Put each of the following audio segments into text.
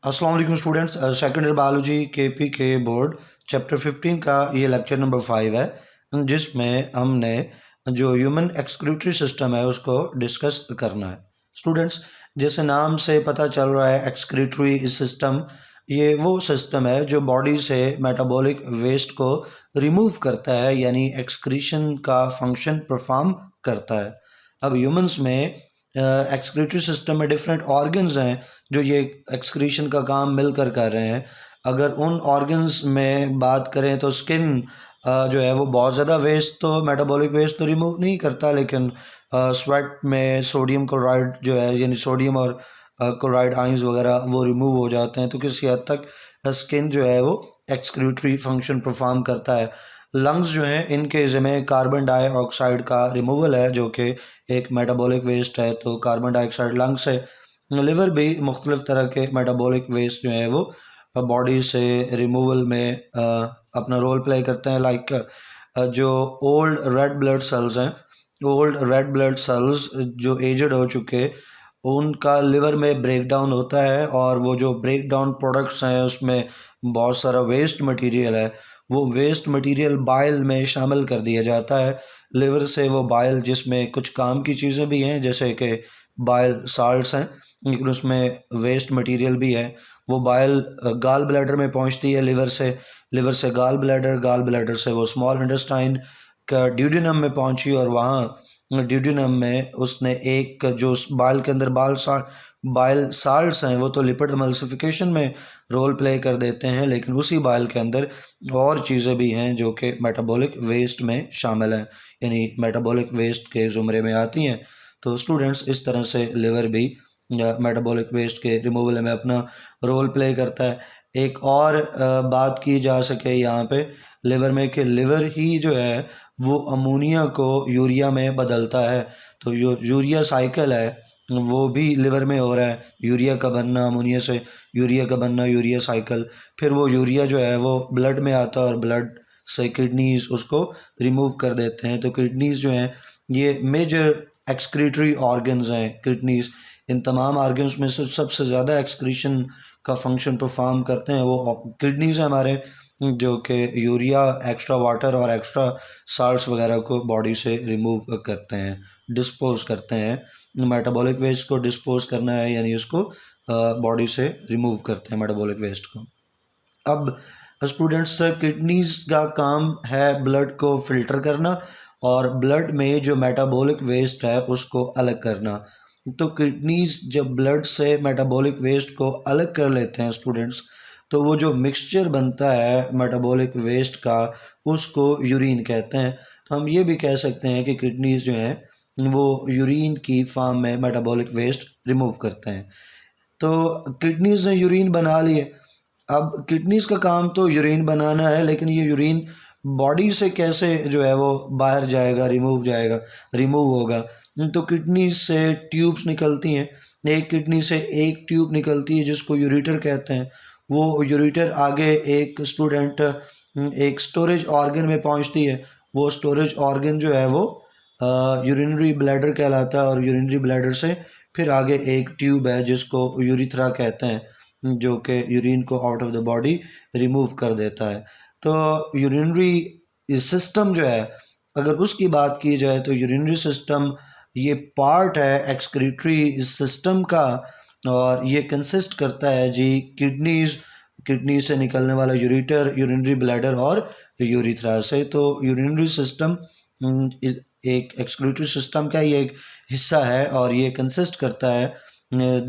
अस्सलाम वालेकुम students. Second year biology के पी के बोर्ड चैप्टर 15 का ये लेक्चर नंबर 5 है, जिसमें हमने जो ह्यूमन एक्सक्रीटरी सिस्टम है उसको डिस्कस करना है। स्टूडेंट्स, जैसे नाम से पता चल रहा है एक्सक्रीटरी सिस्टम, ये वो सिस्टम है जो बॉडी से मेटाबॉलिक वेस्ट को रिमूव करता है, यानी एक्सक्रीशन का फंक्शन परफॉर्म करता है। अब ह्यूमंस में एक्सक्रीटरी सिस्टम में डिफरेंट ऑर्गन्स हैं जो ये एक्सक्रीशन का काम मिलकर कर रहे हैं। अगर उन ऑर्गन्स में बात करें तो स्किन जो है वो बहुत ज़्यादा वेस्ट तो मेटाबॉलिक वेस्ट तो रिमूव नहीं करता, लेकिन स्वेट में सोडियम क्लोराइड जो है, यानी सोडियम और क्लोराइड आइंस वगैरह वो रिमूव हो जाते हैं, तो किसी हद तक स्किन जो है वो एक्सक्रीटरी फंक्शन परफॉर्म करता है। लंग्स जो हैं इनके ज़िम्मे कार्बन डाइऑक्साइड का रिमूवल है, जो कि एक मेटाबॉलिक वेस्ट है, तो कार्बन डाइऑक्साइड लंग से। लिवर भी मुख्तलिफ तरह के मेटाबॉलिक वेस्ट जो है वो बॉडी से रिमूवल में अपना रोल प्ले करते हैं। लाइक जो ओल्ड रेड ब्लड सेल्स हैं, ओल्ड रेड ब्लड सेल्स जो एजड हो चुके, उनका लिवर में ब्रेक डाउन होता है, और वो जो ब्रेक डाउन प्रोडक्ट्स हैं उसमें बहुत सारा वेस्ट मटेरियल है, वो वेस्ट मटेरियल बाइल में शामिल कर दिया जाता है। लिवर से वो बाइल, जिसमें कुछ काम की चीज़ें भी हैं जैसे कि बाइल साल्ट्स हैं, लेकिन उसमें वेस्ट मटेरियल भी है, वो बाइल गाल ब्लैडर में पहुंचती है लिवर से गाल ब्लैडर, गाल ब्लैडर से वो स्मॉल इंटेस्टाइन का ड्यूडेनम में पहुंची, और वहाँ ड्यूडेनम में उसने एक जो बाइल के अंदर बाइल साल्ट्स हैं वो तो लिपिड एमल्सिफिकेशन में रोल प्ले कर देते हैं, लेकिन उसी बाइल के अंदर और चीज़ें भी हैं जो कि मेटाबॉलिक वेस्ट में शामिल हैं, यानी मेटाबॉलिक वेस्ट के ज़ुमरे में आती हैं। तो स्टूडेंट्स, इस तरह से लिवर भी मेटाबॉलिक वेस्ट के रिमूवल में अपना रोल प्ले करता है। एक और बात की जा सके यहाँ पे लिवर में, कि लिवर ही जो है वो अमोनिया को यूरिया में बदलता है, तो यूरिया साइकिल है वो भी लिवर में हो रहा है, यूरिया का बनना, अमोनिया से यूरिया का बनना, यूरिया साइकिल। फिर वो यूरिया जो है वो ब्लड में आता है और ब्लड से किडनीज उसको रिमूव कर देते हैं। तो किडनीज जो हैं ये मेजर एक्सक्रीटरी ऑर्गन्स हैं। किडनीज इन तमाम ऑर्गन्स में से सबसे ज़्यादा एक्सक्रीशन का फंक्शन परफॉर्म करते हैं, वो किडनीज हैं हमारे, जो कि यूरिया, एक्स्ट्रा वाटर और एक्स्ट्रा साल्ट्स वगैरह को बॉडी से रिमूव करते हैं, डिस्पोज करते हैं। मेटाबॉलिक वेस्ट को डिस्पोज करना है, यानी उसको बॉडी से रिमूव करते हैं मेटाबॉलिक वेस्ट को। अब स्टूडेंट्स, किडनीज का काम है ब्लड को फिल्टर करना और ब्लड में जो मेटाबॉलिक वेस्ट है उसको अलग करना। तो किडनीज जब ब्लड से मेटाबॉलिक वेस्ट को अलग कर लेते हैं स्टूडेंट्स, तो वो जो मिक्सचर बनता है मेटाबॉलिक वेस्ट का उसको यूरिन कहते हैं। तो हम ये भी कह सकते हैं कि किडनीज जो हैं वो यूरिन की फॉर्म में मेटाबॉलिक वेस्ट रिमूव करते हैं। तो किडनीज ने यूरिन बना लिए। अब किडनीज का काम तो यूरिन बनाना है, लेकिन ये यूरिन बॉडी से कैसे जो है वो बाहर जाएगा, रिमूव होगा। तो किडनी से ट्यूब्स निकलती हैं, एक किडनी से एक ट्यूब निकलती है जिसको यूरेटर कहते हैं। वो यूरेटर आगे एक स्टोरेज ऑर्गन में पहुंचती है। वो स्टोरेज ऑर्गन जो है वो यूरिनरी ब्लैडर कहलाता है, और यूरिनरी ब्लैडर से फिर आगे एक ट्यूब है जिसको यूरिथ्रा कहते हैं, जो कि यूरिन को out of the body remove कर देता है। तो यूरिनरी सिस्टम जो है, अगर उसकी बात की जाए तो यूरिनरी सिस्टम ये पार्ट है एक्सक्रीटरी सिस्टम का, और ये कंसिस्ट करता है जी किडनी से निकलने वाला यूरेटर, यूरिनरी ब्लैडर और यूरिथ्रा से। तो यूरिनरी सिस्टम एक एक्सक्रीटरी सिस्टम का ये एक हिस्सा है, और ये कंसिस्ट करता है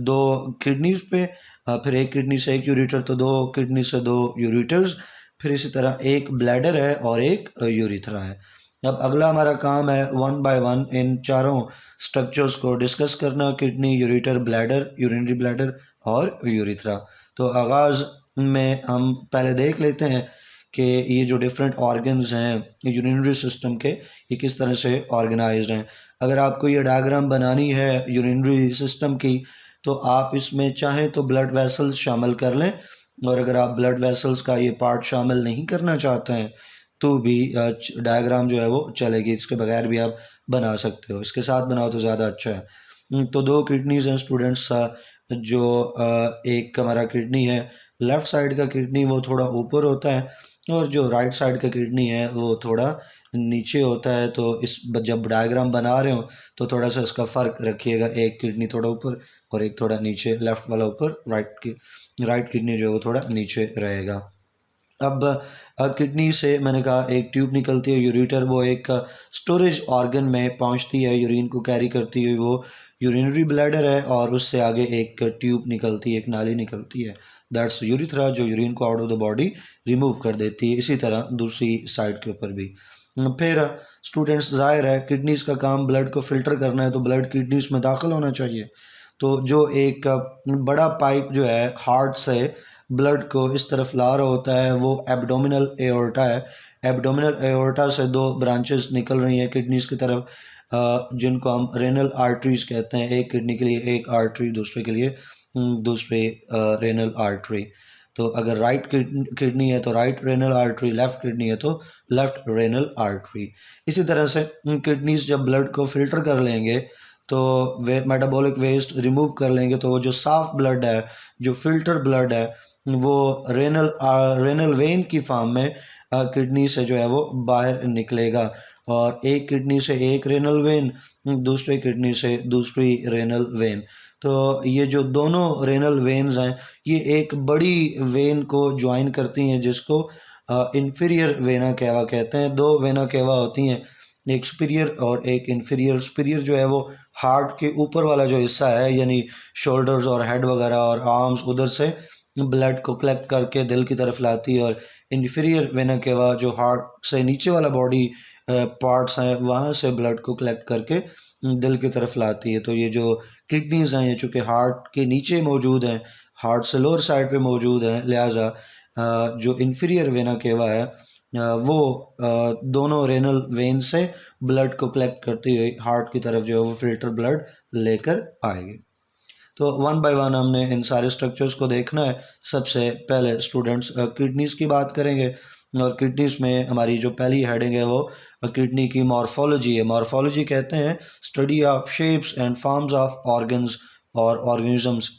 दो किडनीज पे, फिर एक किडनी से एक यूरेटर, तो दो किडनी से दो यूरेटर्स, फिर इसी तरह एक ब्लैडर है और एक यूरिथ्रा है। अब अगला हमारा काम है वन बाय वन इन चारों स्ट्रक्चर्स को डिस्कस करना, kidney, ureter, bladder, urinary bladder और यूरिथ्रा। तो आगाज़ में हम पहले देख लेते हैं कि ये जो डिफरेंट ऑर्गन्स हैं यूरिनरी सिस्टम के, ये किस तरह से ऑर्गेनाइज्ड हैं। अगर आपको ये डायग्राम बनानी है यूरिनरी सिस्टम की, तो आप इसमें चाहें तो ब्लड वेसल्स शामिल कर लें, और अगर आप ब्लड वेसल्स का ये पार्ट शामिल नहीं करना चाहते हैं तो भी डायग्राम जो है वो चलेगी, इसके बगैर भी आप बना सकते हो, इसके साथ बनाओ तो ज़्यादा अच्छा है। तो दो किडनीज हैं स्टूडेंट्स, जो एक हमारा किडनी है, लेफ़्ट साइड का किडनी वो थोड़ा ऊपर होता है और जो राइट साइड का किडनी है वो थोड़ा नीचे होता है। तो इस जब डायग्राम बना रहे हो तो थोड़ा सा इसका फ़र्क रखिएगा, एक किडनी थोड़ा ऊपर और एक थोड़ा नीचे, लेफ़्ट वाला ऊपर, राइट किडनी जो है वो थोड़ा नीचे रहेगा। अब किडनी से मैंने कहा एक ट्यूब निकलती है यूरेटर, वो एक स्टोरेज ऑर्गन में पहुंचती है, यूरिन को कैरी करती है, वो यूरिनरी ब्लैडर है और उससे आगे एक ट्यूब निकलती है, एक नाली निकलती है, दैट्स यूरिथ्रा, जो यूरिन को out of the body remove कर देती है। इसी तरह दूसरी साइड के ऊपर भी। फिर स्टूडेंट्स, ज़ाहिर है किडनीज़ का काम ब्लड को फ़िल्टर करना है, तो ब्लड किडनीज़ में दाखिल होना चाहिए। तो जो एक बड़ा पाइप जो है हार्ट से ब्लड को इस तरफ ला रहा होता है वो एब्डोमिनल एओर्टा है। एब्डोमिनल एओर्टा से दो ब्रांचेस निकल रही हैं किडनीज़ की तरफ, जिनको हम रेनल आर्टरीज़ कहते हैं। एक किडनी के लिए एक आर्टरी, दूसरे के लिए दूसरे रेनल आर्टरी। तो अगर राइट किडनी है तो right renal artery, left kidney है तो लेफ़्ट रेनल आर्टरी। इसी तरह से किडनीज़ जब ब्लड को फ़िल्टर कर लेंगे तो वे मेटाबॉलिक वेस्ट रिमूव कर लेंगे, तो वो जो साफ़ ब्लड है, जो फ़िल्टर ब्लड है, वो रेनल वेन की फॉर्म में किडनी से जो है वो बाहर निकलेगा। और एक किडनी से एक रेनल वेन, दूसरे किडनी से दूसरी रेनल वेन। तो ये जो दोनों रेनल वेन्स हैं ये एक बड़ी वेन को ज्वाइन करती हैं, जिसको इन्फीरियर वेना केवा कहते हैं। दो वेना केवा होती हैं, एक सुपीरियर और एक इन्फीरियर। सुपीरियर जो है वो हार्ट के ऊपर वाला जो हिस्सा है, यानी शोल्डर्स और हेड वगैरह और आर्म्स, उधर से ब्लड को कलेक्ट करके दिल की तरफ लाती है। और इन्फीरियर वेना केवा जो हार्ट से नीचे वाला बॉडी पार्ट्स हैं, वहाँ से ब्लड को कलेक्ट करके दिल की तरफ लाती है। तो ये जो किडनीज़ हैं ये चूँकि हार्ट के नीचे मौजूद हैं, हार्ट से लोअर साइड पे मौजूद हैं, लिहाजा जो इन्फीरियर वेना केवा है वो दोनों रेनल वेन से ब्लड को कलेक्ट करती हुई हार्ट की तरफ जो है वो फ़िल्टर ब्लड लेकर आएगी। तो वन बाय वन हमने इन सारे स्ट्रक्चर्स को देखना है। सबसे पहले स्टूडेंट्स किडनीज़ की बात करेंगे, और किडनीज़ में हमारी जो पहली हेडिंग है वो किडनी की मॉर्फोलॉजी है। मॉर्फोलॉजी कहते हैं study of shapes and forms of organs और ऑर्गेनिजम्स।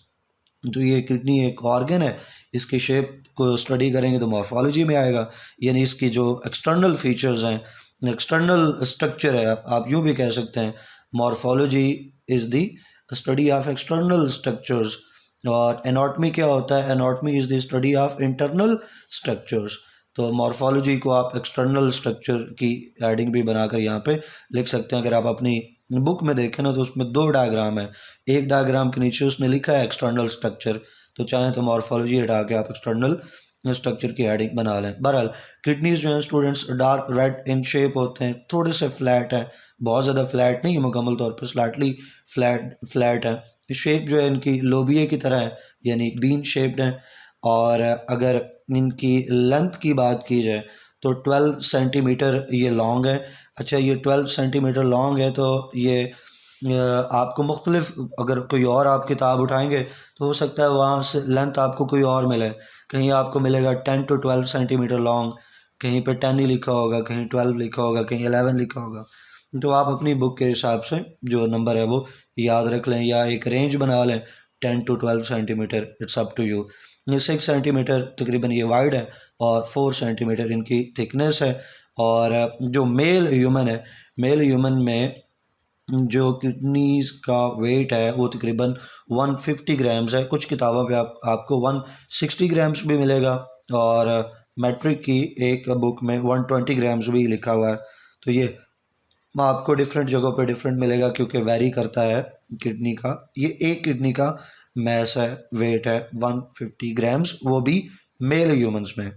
तो ये किडनी एक ऑर्गन है, इसकी शेप को स्टडी करेंगे तो मॉर्फोलॉजी में आएगा, यानी इसकी जो एक्सटर्नल फीचर्स हैं, एक्सटर्नल स्ट्रक्चर है, आप यूँ भी कह सकते हैं morphology is the study of external structures. और एनाटॉमी क्या होता है? Anatomy is the study of internal structures. तो मॉर्फोलॉजी को आप एक्सटर्नल स्ट्रक्चर की हेडिंग भी बनाकर यहाँ पे लिख सकते हैं। अगर आप अपनी बुक में देखें ना तो उसमें दो डायग्राम है, एक डायग्राम के नीचे उसने लिखा है एक्सटर्नल स्ट्रक्चर, तो चाहें तो मॉर्फोलॉजी हटा के आप एक्सटर्नल स्ट्रक्चर की हेडिंग बना लें। बहरहाल किडनीज जो हैं students dark red in shape होते हैं, थोड़े से फ्लैट हैं, बहुत ज़्यादा फ्लैट नहीं, मुकम्मल तौर पर स्लाइटली फ्लैट है। शेप जो है इनकी लोबिये की तरह है, यानी बीन शेप्ड है। और अगर इनकी लेंथ की बात की जाए तो 12 सेंटीमीटर ये लॉन्ग है। अच्छा, ये 12 सेंटीमीटर लॉन्ग है तो ये आपको मुख्तलिफ, अगर कोई और आप किताब उठाएंगे तो हो सकता है वहाँ से लेंथ आपको कोई और मिले। कहीं आपको मिलेगा 10 to 12 सेंटीमीटर लॉन्ग, कहीं पे 10 ही लिखा होगा, कहीं 12 लिखा होगा, कहीं 11 लिखा होगा। तो आप अपनी बुक के हिसाब से जो नंबर है वो याद रख लें या एक रेंज बना लें 10 to 12 centimetre, it's up to you. ये 6 सेंटीमीटर तकरीबन ये वाइड है और 4 सेंटीमीटर इनकी थिकनेस है। और जो मेल ह्यूमन है, मेल ह्यूमन में जो किडनीज़ का वेट है वो तकरीबन 150 ग्राम्स है। कुछ किताबों पे आपको 160 ग्राम्स भी मिलेगा, और मैट्रिक की एक बुक में 120 ग्राम्स भी लिखा हुआ है। तो ये आपको डिफरेंट जगहों पे डिफरेंट मिलेगा क्योंकि वैरी करता है किडनी का। ये एक किडनी का मैस है, वेट है 150 ग्राम्स, वो भी मेल ह्यूमंस में।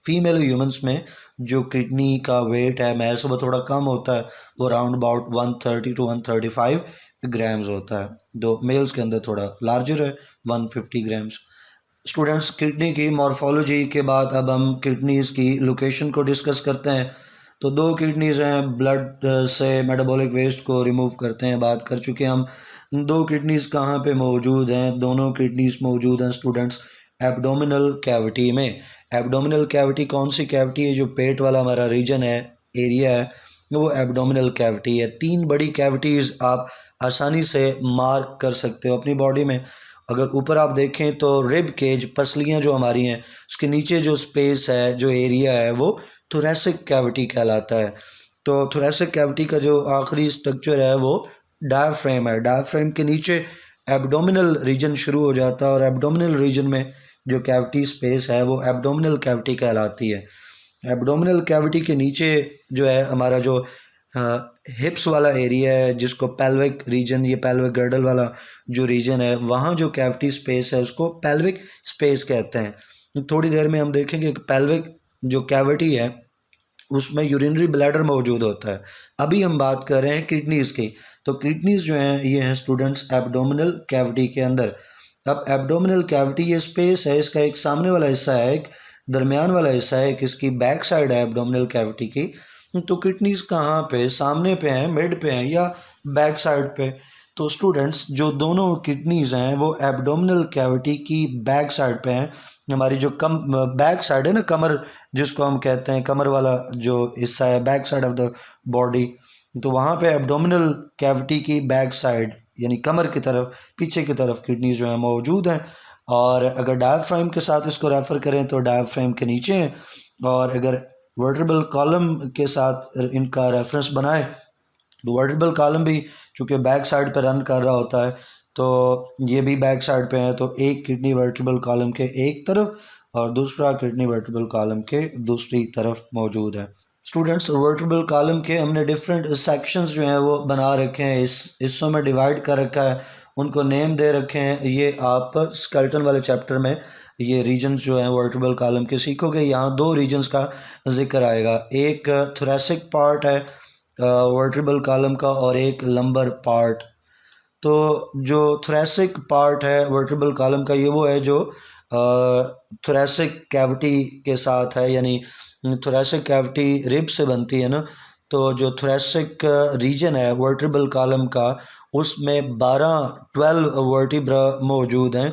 फीमेल ह्यूमंस में जो किडनी का वेट है मैस वो थोड़ा कम होता है, वो राउंड अबाउट 130 to 135 ग्राम्स होता है। तो मेल्स के अंदर थोड़ा लार्जर है, 150 ग्राम्स। स्टूडेंट्स, किडनी की मॉर्फोलॉजी के बाद अब हम किडनीज़ की लोकेशन को डिस्कस करते हैं। तो दो किडनीज़ हैं, ब्लड से मेटाबॉलिक वेस्ट को रिमूव करते हैं, बात कर चुके हैं हम। दो किडनीज़ कहाँ पे मौजूद हैं? दोनों किडनीज़ मौजूद हैं स्टूडेंट्स एब्डोमिनल कैविटी में। एब्डोमिनल कैविटी कौन सी कैविटी है? जो पेट वाला हमारा रीजन है, एरिया है, वो एब्डोमिनल कैविटी है। तीन बड़ी कैविटीज़ आप आसानी से मार्क कर सकते हो अपनी बॉडी में। अगर ऊपर आप देखें तो रिब केज, पसलियाँ जो हमारी हैं, उसके नीचे जो स्पेस है, जो एरिया है, वो थोरेसिक कैविटी कहलाता है। तो थोरेसिक कैविटी का जो आखिरी स्ट्रक्चर है वो डायफ्रेम है। डायफ्रेम के नीचे एब्डोमिनल रीजन शुरू हो जाता है और एब्डोमिनल रीजन में जो कैविटी स्पेस है वो एब्डोमिनल कैविटी कहलाती है। एब्डोमिनल कैविटी के नीचे जो है हमारा जो हिप्स वाला एरिया है, जिसको पेल्विक रीजन, ये पेल्विक गर्डल वाला जो रीजन है, वहाँ जो कैविटी स्पेस है उसको पेल्विक स्पेस कहते हैं। थोड़ी देर में हम देखेंगे कि पेल्विक जो कैविटी है उसमें यूरिनरी ब्लैडर मौजूद होता है। अभी हम बात कर रहे हैं किडनीज़ की। तो किडनीज़ जो हैं ये हैं स्टूडेंट्स एब्डोमिनल कैविटी के अंदर। अब एब्डोमिनल कैविटी ये स्पेस है, इसका एक सामने वाला हिस्सा है, एक दरमियान वाला हिस्सा है, एक इसकी बैक साइड है एब्डोमिनल कैविटी की। तो किडनीज़ कहाँ पे, सामने पे हैं, मिड पे हैं या बैक साइड पे? तो स्टूडेंट्स जो दोनों किडनीज़ हैं वो एब्डोमिनल कैविटी की बैक साइड पे हैं। हमारी जो बैक साइड है ना, कमर जिसको हम कहते हैं, कमर वाला जो हिस्सा है, back side of the body, तो वहाँ पे एब्डोमिनल कैविटी की बैक साइड यानी कमर की तरफ, पीछे की तरफ किडनी जो है मौजूद हैं। और अगर डायफ्राम के साथ इसको रेफ़र करें तो डायफ्राम के नीचे हैं, और अगर वर्टेब्रल कॉलम के साथ इनका रेफरेंस बनाए तो वर्टेब्रल कॉलम भी चूँकि बैक साइड पर रन कर रहा होता है, तो ये भी बैक साइड पे है, तो एक किडनी वर्टेब्रल कॉलम के एक तरफ और दूसरा किडनी वर्टेब्रल कॉलम के दूसरी तरफ मौजूद है। स्टूडेंट्स वर्टेब्रल कॉलम के हमने डिफरेंट सेक्शंस जो हैं वो बना रखे हैं, इस हिस्सों में डिवाइड कर रखा है, उनको नेम दे रखे हैं। ये आप स्केलेटन वाले चैप्टर में ये रीजन्स जो हैं वर्टेब्रल कॉलम के सीखोगे। यहाँ दो रीजन्स का जिक्र आएगा, एक थोरेसिक पार्ट है वर्टेब्रल कॉलम का और एक लंबर पार्ट। तो जो थोरेसिक पार्ट है वर्टेब्रल कॉलम का, ये वो है जो थोरेसिक कैविटी के साथ है, यानी थोरेसिक कैविटी रिब से बनती है ना। तो जो थोरेसिक रीजन है वर्टेब्रल कॉलम का, उसमें 12 वर्टिब्रा मौजूद हैं।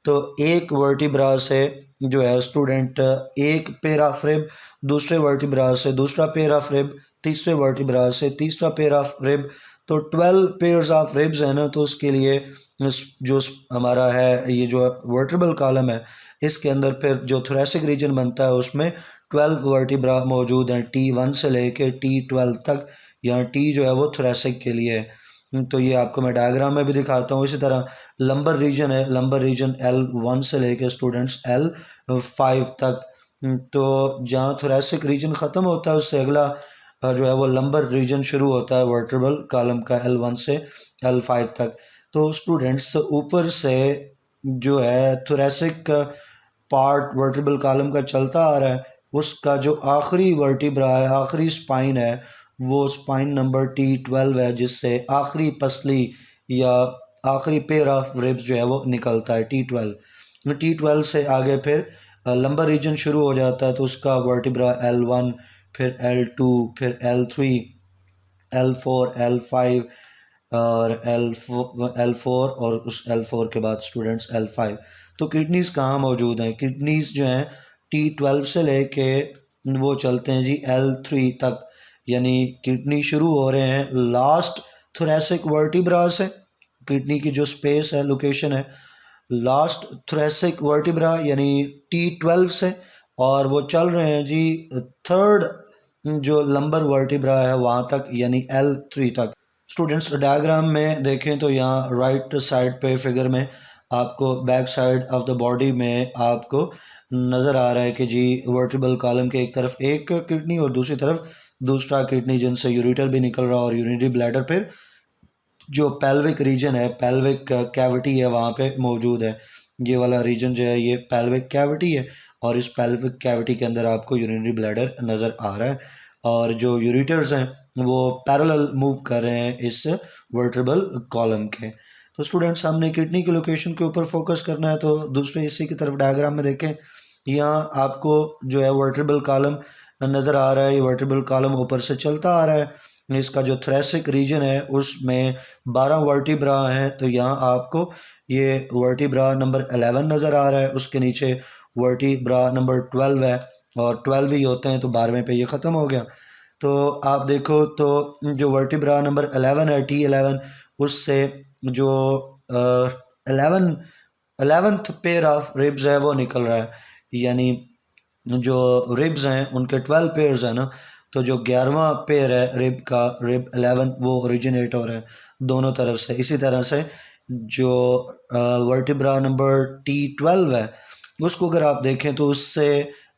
तो एक वर्टिब्रा से जो है स्टूडेंट, एक पेयर ऑफ रिब, दूसरे वर्टिब्रा से दूसरा पेयर ऑफ रिब, तीसरे वर्टिब्रा से तीसरा पेयर ऑफ रिब, तो 12 पेयर्स ऑफ रिब्स है ना। तो उसके लिए जो हमारा है ये जो वर्टेब्रल कॉलम है, इसके अंदर फिर जो थोरेसिक रीजन बनता है उसमें 12 वर्टिब्रा मौजूद हैं, T1 से लेके T12 तक। यहाँ T जो है वो थोरेसिक के लिए है, तो ये आपको मैं डायग्राम में भी दिखाता हूँ। इसी तरह लंबर रीजन है, लंबर रीजन L1 से लेके स्टूडेंट्स L5 तक। तो जहाँ थोरेसिक रीजन ख़त्म होता है उससे अगला जो है वो लंबर रीजन शुरू होता है वर्टेब्रल कॉलम का, L1 से L5 तक। तो स्टूडेंट्स ऊपर से जो है थोरेसिक पार्ट वर्टेब्रल कॉलम का चलता आ रहा है, उसका जो आखिरी वर्टिब्रा है, आखिरी स्पाइन है, वो स्पाइन नंबर T12 है, जिससे आखिरी पसली या आखिरी पेयर ऑफ रिब्स जो है वो निकलता है T12। T12 से आगे फिर लंबर रीजन शुरू हो जाता है, तो उसका वर्टिब्रा L1, फिर L2, फिर L3, L4, L5 और L4 और उस L4 के बाद स्टूडेंट्स L5। तो किडनीज़ कहाँ मौजूद हैं? किडनीज़ जो हैं T12 से लेके वो चलते हैं जी L3 तक, यानी किडनी शुरू हो रहे हैं लास्ट थोरेसिक वर्टिब्रा से। किडनी की जो स्पेस है, लोकेशन है लास्ट थोरेसिक वर्टिब्रा यानी T12 से, और वो चल रहे हैं जी थर्ड जो लंबर वर्टिब्रा है वहाँ तक, यानी L3 तक। स्टूडेंट्स डायग्राम में देखें तो यहाँ राइट साइड पे फिगर में आपको back side of the body में आपको नज़र आ रहा है कि जी वर्टेब्रल कॉलम के एक तरफ एक किडनी और दूसरी तरफ दूसरा किडनी, जिनसे यूरेटर भी निकल रहा और यूरिनरी ब्लैडर फिर जो पेल्विक रीजन है, पेल्विक कैविटी है, वहाँ पे मौजूद है। ये वाला रीजन जो है ये पेल्विक कैविटी है, और इस पेल्विक कैविटी के अंदर आपको यूरिनरी ब्लैडर नज़र आ रहा है, और जो यूरेटर्स हैं वो पैरेलल मूव कर रहे हैं इस वर्टेब्रल कॉलम के। तो स्टूडेंट्स हमने किडनी की लोकेशन के ऊपर फोकस करना है, तो दूसरे हिस्से की तरफ डायग्राम में देखें, यहाँ आपको जो है वर्टेब्रल कॉलम नज़र आ रहा है। ये वर्टेब्रल कॉलम ऊपर से चलता आ रहा है, इसका जो थोरेसिक रीजन है उसमें 12 वर्टिब्रा हैं। तो यहाँ आपको ये वर्टिब्रा नंबर 11 नज़र आ रहा है, उसके नीचे वर्टिब्रा नंबर 12 है, और 12 ही होते हैं, तो 12वें पे ये ख़त्म हो गया। तो आप देखो तो जो वर्टिब्रा नंबर 11 है T11, उससे जो 11 11th पेयर ऑफ रिब्स है वो निकल रहा है, यानी जो रिब्स हैं उनके 12 पेयर्स हैं ना, तो जो 11वां पेयर है रिब का, रिब 11 वो ओरिजिनेट हो रहा है दोनों तरफ से। इसी तरह से जो वर्टिब्रा नंबर T12 है उसको अगर आप देखें तो उससे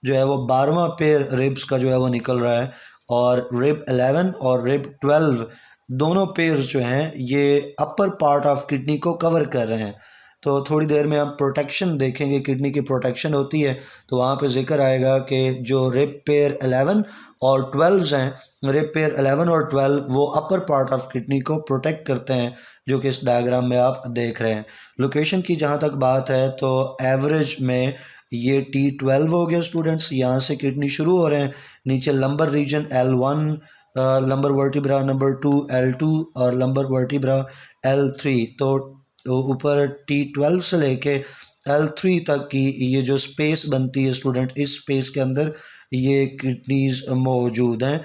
जो है वो 12वां पेयर रिब्स का जो है वो निकल रहा है, और रिब 11 और रिब 12 दोनों पेयर्स जो हैं ये अपर पार्ट ऑफ किडनी को कवर कर रहे हैं। तो थोड़ी देर में हम प्रोटेक्शन देखेंगे, किडनी की प्रोटेक्शन होती है तो वहाँ पे जिक्र आएगा कि जो रिब पेयर 11 और 12 हैं, रिब पेयर 11 और 12 वो अपर पार्ट ऑफ किडनी को प्रोटेक्ट करते हैं, जो कि इस डायग्राम में आप देख रहे हैं। लोकेशन की जहाँ तक बात है तो एवरेज में ये T12 हो गया स्टूडेंट्स, यहाँ से किडनी शुरू हो रहे हैं, नीचे lumbar region L1, lumbar vertebra number 2 L2 और लंबर वर्टिब्रा L3। तो ऊपर T12 से लेके L3 तक की ये जो स्पेस बनती है स्टूडेंट, इस स्पेस के अंदर ये किडनीज मौजूद हैं।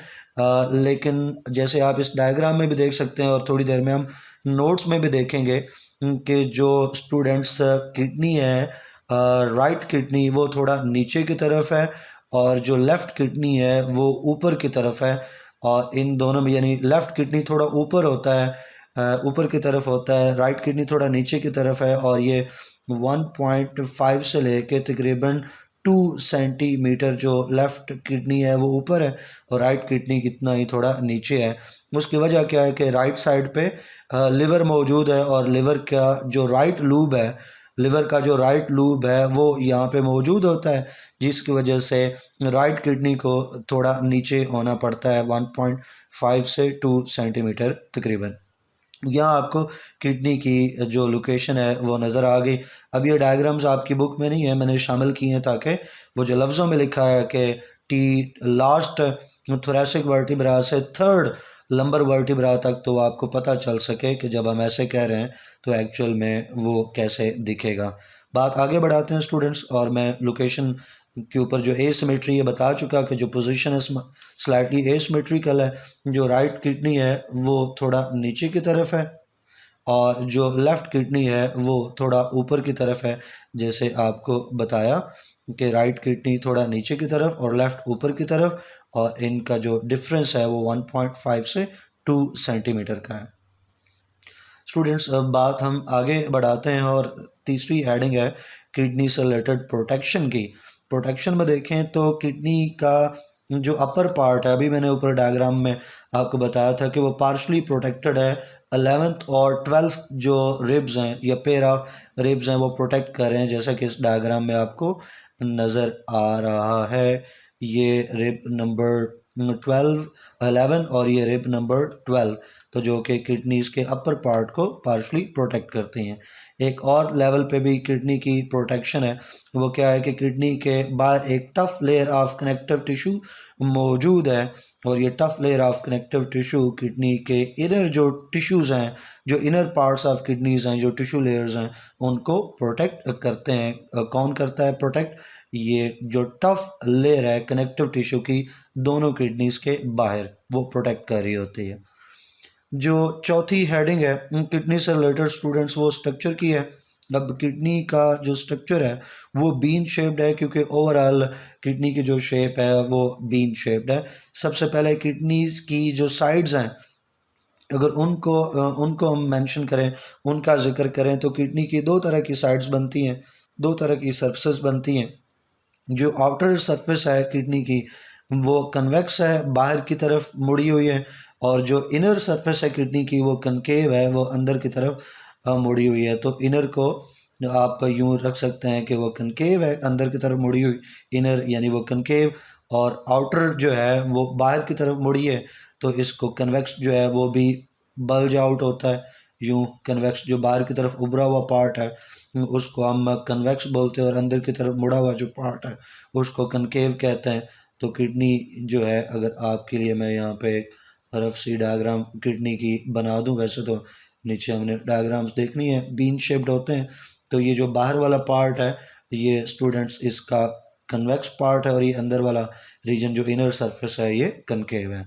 लेकिन जैसे आप इस डायग्राम में भी देख सकते हैं और थोड़ी देर में हम नोट्स में भी देखेंगे कि जो स्टूडेंट्स किडनी है, राइट किडनी वो थोड़ा नीचे की तरफ है और जो लेफ़्ट किडनी है वो ऊपर की तरफ है। और इन दोनों में यानी लेफ़्ट किडनी थोड़ा ऊपर होता है, ऊपर की तरफ होता है, राइट किडनी थोड़ा नीचे की तरफ है, और ये 1.5 से लेके तकरीबन 2 सेंटीमीटर जो लेफ़्ट किडनी है वो ऊपर है और राइट किडनी इतना ही थोड़ा नीचे है। उसकी वजह क्या है कि राइट साइड पे लिवर मौजूद है और लिवर का जो राइट लूब है, लिवर का जो राइट लूब है वो यहाँ पे मौजूद होता है, जिसकी वजह से राइट किडनी को थोड़ा नीचे होना पड़ता है 1.5 से 2 सेंटीमीटर तकरीबन। यहाँ आपको किडनी की जो लोकेशन है वो नज़र आ गई। अब ये डायग्राम्स आपकी बुक में नहीं है, मैंने शामिल किए हैं ताकि वो जो लफ्ज़ों में लिखा है कि टी लास्ट थोरेसिक वर्टिब्रा से थर्ड लंबर वर्टिब्रा तक, तो आपको पता चल सके कि जब हम ऐसे कह रहे हैं तो एक्चुअल में वो कैसे दिखेगा। बात आगे बढ़ाते हैं स्टूडेंट्स, और मैं लोकेशन के ऊपर जो एसिमेट्री ये बता चुका कि जो पोजीशन है स्लाइटली एसिमेट्रिकल है, जो राइट किडनी है वो थोड़ा नीचे की तरफ है और जो लेफ़्ट किडनी है वो थोड़ा ऊपर की तरफ है। जैसे आपको बताया कि राइट किडनी थोड़ा नीचे की तरफ और लेफ़्ट ऊपर की तरफ, और इनका जो डिफरेंस है वो 1.5 से 2 सेंटीमीटर का है। स्टूडेंट्स अब बात हम आगे बढ़ाते हैं और तीसरी हेडिंग है किडनी से रिलेटेड प्रोटेक्शन की। प्रोटेक्शन में देखें तो किडनी का जो अपर पार्ट है, अभी मैंने ऊपर डायग्राम में आपको बताया था कि वो पार्शली प्रोटेक्टेड है। 11th और 12th जो रिब्स हैं या पेयर ऑफ रिब्स हैं वो प्रोटेक्ट कर रहे हैं, जैसा कि इस डायग्राम में आपको नज़र आ रहा है। ये रिब नंबर 11 और ये रिब नंबर 12, तो जो कि किडनीज़ के अपर पार्ट को पार्शली प्रोटेक्ट करती हैं। एक और लेवल पे भी किडनी की प्रोटेक्शन है, वो क्या है कि किडनी के बाहर एक tough layer of connective tissue मौजूद है, और ये tough layer of connective tissue kidney के इनर जो टिश्यूज़ हैं, जो इनर पार्ट्स ऑफ किडनीज़ हैं, जो टिश्यू लेयर्स हैं, उनको प्रोटेक्ट करते हैं। कौन करता है प्रोटेक्ट? ये जो टफ लेयर है कनेक्टिव टिश्यू की दोनों किडनीज़ के बाहर, वो प्रोटेक्ट कर रही होती है। जो चौथी हेडिंग है किडनी से रिलेटेड स्टूडेंट्स वो स्ट्रक्चर की है। अब किडनी का जो स्ट्रक्चर है वो बीन शेप्ड है, क्योंकि ओवरऑल किडनी की जो शेप है वो बीन शेप्ड है। सबसे पहले किडनीज की जो साइड्स हैं, अगर उनको हम मेंशन करें, उनका जिक्र करें, तो किडनी की दो तरह की साइड्स बनती हैं, दो तरह की सरफेस बनती हैं। जो आउटर सरफेस है किडनी की वो कन्वेक्स है, बाहर की तरफ मुड़ी हुई है, और जो इनर सरफेस है किडनी की वो कनकेव है, वो अंदर की तरफ मुड़ी हुई है। तो इनर को आप यूँ रख सकते हैं कि वो कनकेव है, अंदर की तरफ मुड़ी हुई, इनर यानी वो कनकेव, और आउटर जो है वो बाहर की तरफ मुड़ी है, तो इसको कन्वेक्स जो है वो भी बल्ज आउट होता है। यूँ कन्वेक्स जो बाहर की तरफ उभरा हुआ पार्ट है उसको हम कन्वेक्स बोलते हैं, और अंदर की तरफ मुड़ा हुआ जो पार्ट है उसको कनकेव कहते हैं। तो किडनी जो है, अगर आपके लिए मैं यहाँ पे एक रफ सी डायग्राम किडनी की बना दूँ, वैसे तो नीचे हमने डायग्राम्स देखनी है, बीन शेप्ड होते हैं। तो ये जो बाहर वाला पार्ट है ये स्टूडेंट्स इसका कन्वेक्स पार्ट है, और ये अंदर वाला रीजन जो इनर सरफेस है ये कनकेव है।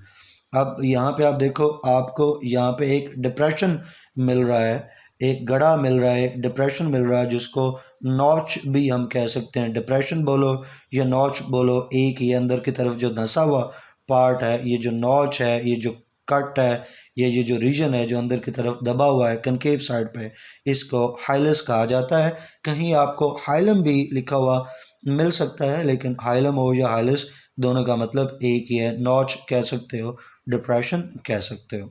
अब यहाँ पे आप देखो, आपको यहाँ पे एक डिप्रेशन मिल रहा है, एक गड़ा मिल रहा है, एक डिप्रेशन मिल रहा है, जिसको नॉच भी हम कह सकते हैं। डिप्रेशन बोलो या नॉच बोलो, एक ये अंदर की तरफ जो धंसा हुआ पार्ट है, ये जो नॉच है, ये जो कट है, ये जो रीजन है जो अंदर की तरफ दबा हुआ है कनकेव साइड पे, इसको हाइलस कहा जाता है। कहीं आपको हाइलम भी लिखा हुआ मिल सकता है, लेकिन हाइलम हो या हाइलस दोनों का मतलब एक ही है। नॉच कह सकते हो, डिप्रेशन कह सकते हो।